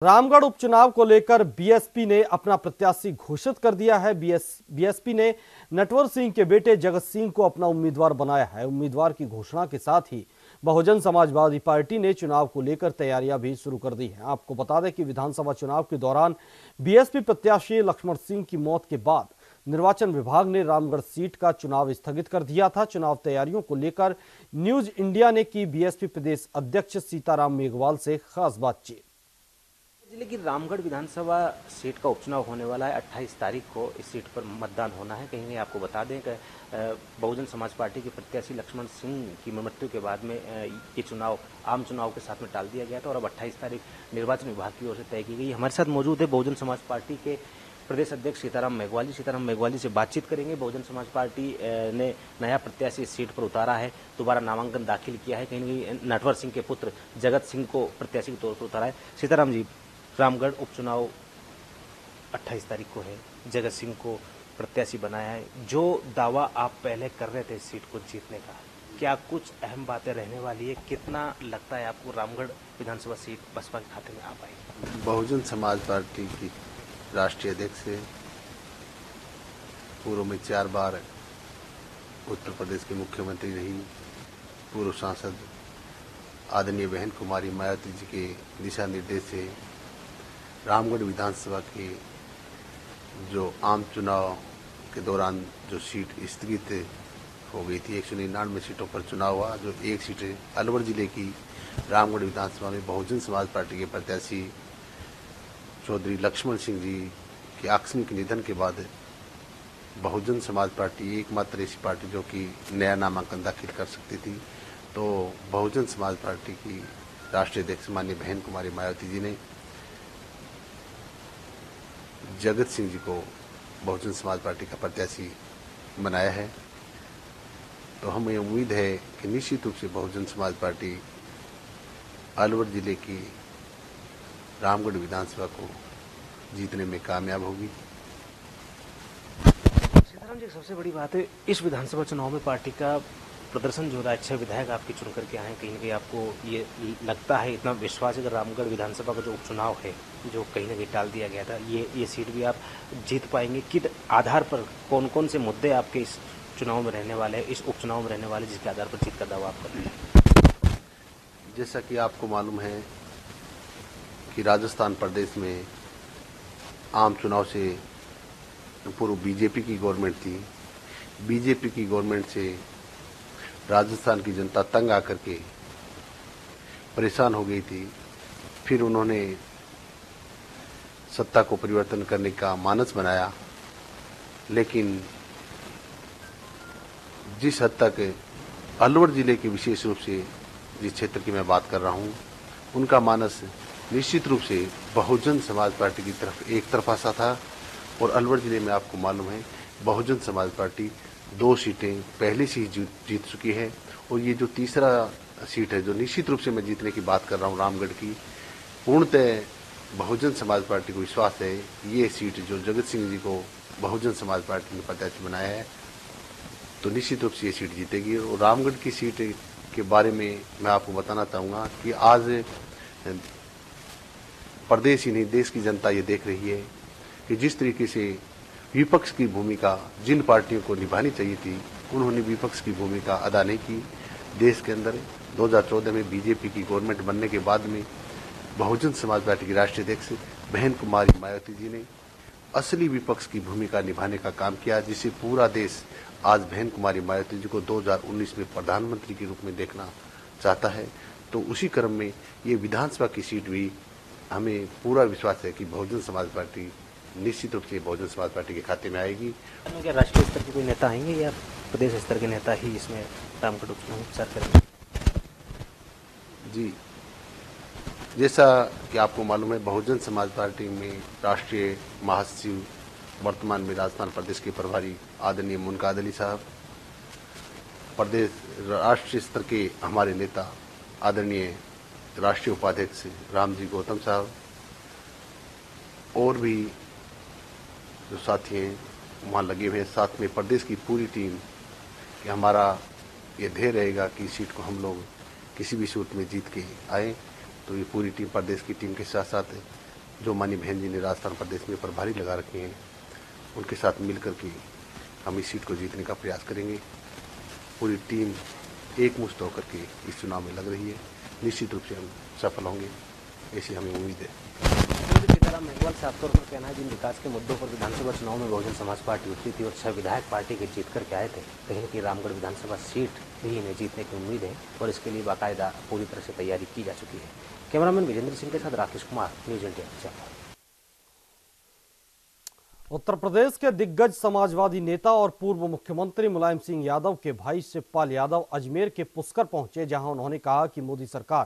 रामगढ़ उपचुनाव को लेकर बीएसपी ने अपना प्रत्याशी घोषित कर दिया है। बीएसपी ने नटवर सिंह के बेटे जगत सिंह को अपना उम्मीदवार बनाया है। उम्मीदवार की घोषणा के साथ ही बहुजन समाजवादी पार्टी ने चुनाव को लेकर तैयारियां भी शुरू कर दी हैं। आपको बता दें कि विधानसभा चुनाव के दौरान बीएसपी प्रत्याशी लक्ष्मण सिंह की मौत के बाद निर्वाचन विभाग ने रामगढ़ सीट का चुनाव स्थगित कर दिया था। चुनाव तैयारियों को लेकर न्यूज इंडिया ने की बीएसपी प्रदेश अध्यक्ष सीताराम मेघवाल से खास बातचीत। जिले की रामगढ़ विधानसभा सीट का उपचुनाव होने वाला है। 28 तारीख को इस सीट पर मतदान होना है। कहीं आपको बता दें कि बहुजन समाज पार्टी के प्रत्याशी लक्ष्मण सिंह की मृत्यु के बाद में ये चुनाव आम चुनाव के साथ में टाल दिया गया था और अब 28 तारीख निर्वाचन विभाग की ओर से तय की गई। हमारे साथ मौजूद है बहुजन समाज पार्टी के प्रदेश अध्यक्ष सीताराम मेघवाल जी से बातचीत करेंगे। बहुजन समाज पार्टी ने नया प्रत्याशी इस सीट पर उतारा है, दोबारा नामांकन दाखिल किया है। कहीं नटवर सिंह के पुत्र जगत सिंह को प्रत्याशी के तौर पर उतारा है। सीताराम जी, रामगढ़ उपचुनाव 28 तारीख को है, जगत सिंह को प्रत्याशी बनाया है। जो दावा आप पहले कर रहे थे इस सीट को जीतने का, क्या कुछ अहम बातें रहने वाली है? कितना लगता है आपको रामगढ़ विधानसभा सीट बसपा के खाते में आ पाएगी? बहुजन समाज पार्टी की राष्ट्रीय अध्यक्ष से पूर्व में 4 बार उत्तर प्रदेश के मुख्यमंत्री रही, पूर्व सांसद आदरणीय बहन कुमारी मायावती जी के दिशा निर्देश से रामगढ़ विधानसभा के जो आम चुनाव के दौरान जो सीट स्थगित हो गई थी, 199 सीटों पर चुनाव हुआ। जो एक सीट अलवर जिले की रामगढ़ विधानसभा में बहुजन समाज पार्टी के प्रत्याशी चौधरी लक्ष्मण सिंह जी के आकस्मिक निधन के बाद बहुजन समाज पार्टी एकमात्र ऐसी पार्टी जो कि नया नामांकन दाखिल कर सकती थी, तो बहुजन समाज पार्टी की राष्ट्रीय अध्यक्ष माननीय बहन कुमारी मायावती जी ने जगत सिंह जी को बहुजन समाज पार्टी का प्रत्याशी बनाया है। तो हमें उम्मीद है कि निश्चित रूप से बहुजन समाज पार्टी अलवर जिले की रामगढ़ विधानसभा को जीतने में कामयाब होगी। सीताराम जी, सबसे बड़ी बात है इस विधानसभा चुनाव में पार्टी का प्रदर्शन जो रहा है, अच्छे विधायक आपके चुन करके आए। कहीं ना कहीं आपको ये लगता है, इतना विश्वास है कि रामगढ़ विधानसभा का जो उपचुनाव है जो कहीं ना कहीं टाल दिया गया था, ये सीट भी आप जीत पाएंगे? किस आधार पर, कौन कौन से मुद्दे आपके इस चुनाव में रहने वाले हैं, इस उपचुनाव में रहने वाले, जिसके आधार पर जीत का दावा आप करते हैं? जैसा कि आपको मालूम है कि राजस्थान प्रदेश में आम चुनाव से पूर्व बीजेपी की गवर्नमेंट थी। बीजेपी की गवर्नमेंट से राजस्थान की जनता तंग आकर के परेशान हो गई थी। फिर उन्होंने सत्ता को परिवर्तन करने का मानस बनाया, लेकिन जिस हद तक अलवर जिले के विशेष रूप से जिस क्षेत्र की मैं बात कर रहा हूं, उनका मानस निश्चित रूप से बहुजन समाज पार्टी की तरफ एक तरफा सा था। और अलवर जिले में आपको मालूम है बहुजन समाज पार्टी 2 सीटें पहले से ही जीत चुकी है। और ये जो तीसरा सीट है जो निश्चित रूप से मैं जीतने की बात कर रहा हूँ रामगढ़ की, पूर्णतः बहुजन समाज पार्टी को विश्वास है ये सीट जो जगत सिंह जी को बहुजन समाज पार्टी ने प्रत्याशी बनाया है, तो निश्चित रूप से ये सीट जीतेगी। और रामगढ़ की सीट के बारे में मैं आपको बताना चाहूँगा कि आज प्रदेश ही नहीं देश की जनता ये देख रही है कि जिस तरीके से विपक्ष की भूमिका जिन पार्टियों को निभानी चाहिए थी, उन्होंने विपक्ष की भूमिका अदा नहीं की। देश के अंदर 2014 में बीजेपी की गवर्नमेंट बनने के बाद में बहुजन समाज पार्टी की राष्ट्रीय अध्यक्ष बहन कुमारी मायावती जी ने असली विपक्ष की भूमिका निभाने का काम किया, जिसे पूरा देश आज बहन कुमारी मायावती जी को 2019 में प्रधानमंत्री के रूप में देखना चाहता है। तो उसी क्रम में ये विधानसभा की सीट भी हमें पूरा विश्वास है कि बहुजन समाज पार्टी निश्चित रूप से बहुजन समाज पार्टी के खाते में आएगी। क्या राष्ट्रीय स्तर के कोई नेता आएंगे या प्रदेश स्तर के नेता ही इसमें रामगढ़ उपचुनाव प्रचार करेंगे? जी, जैसा कि आपको मालूम है बहुजन समाज पार्टी में राष्ट्रीय महासचिव वर्तमान में राजस्थान प्रदेश के प्रभारी आदरणीय मुनकाद अली साहब, प्रदेश राष्ट्रीय स्तर के हमारे नेता आदरणीय राष्ट्रीय उपाध्यक्ष रामजी गौतम साहब, और भी जो साथी हैं वहाँ लगे हुए हैं। साथ में प्रदेश की पूरी टीम कि हमारा ये ध्येय रहेगा कि इस सीट को हम लोग किसी भी सूरत में जीत के आए। तो ये पूरी टीम प्रदेश की टीम के साथ साथ जो मानी बहन जी ने राजस्थान प्रदेश में प्रभारी लगा रखे हैं, उनके साथ मिलकर के हम इस सीट को जीतने का प्रयास करेंगे। पूरी टीम एकमुश्त होकर के इस चुनाव में लग रही है। निश्चित रूप से हम सफल होंगे, ऐसी हमें उम्मीद है। सीताराम मेघवाल से आपका कहना है जिन विकास के मुद्दों पर विधानसभा चुनाव में बहुजन समाज पार्टी उतरी थी और 6 विधायक पार्टी के जीत करके आए थे, कहीं न कहीं रामगढ़ विधानसभा सीट भी इन्हें जीतने की उम्मीद है और इसके लिए बाकायदा पूरी तरह से तैयारी की जा चुकी है। कैमरामैन विजेंद्र सिंह के साथ राकेश कुमार, न्यूज इंडिया जयपुर। उत्तर प्रदेश के दिग्गज समाजवादी नेता और पूर्व मुख्यमंत्री मुलायम सिंह यादव के भाई शिवपाल यादव अजमेर के पुष्कर पहुंचे, जहां उन्होंने कहा कि मोदी सरकार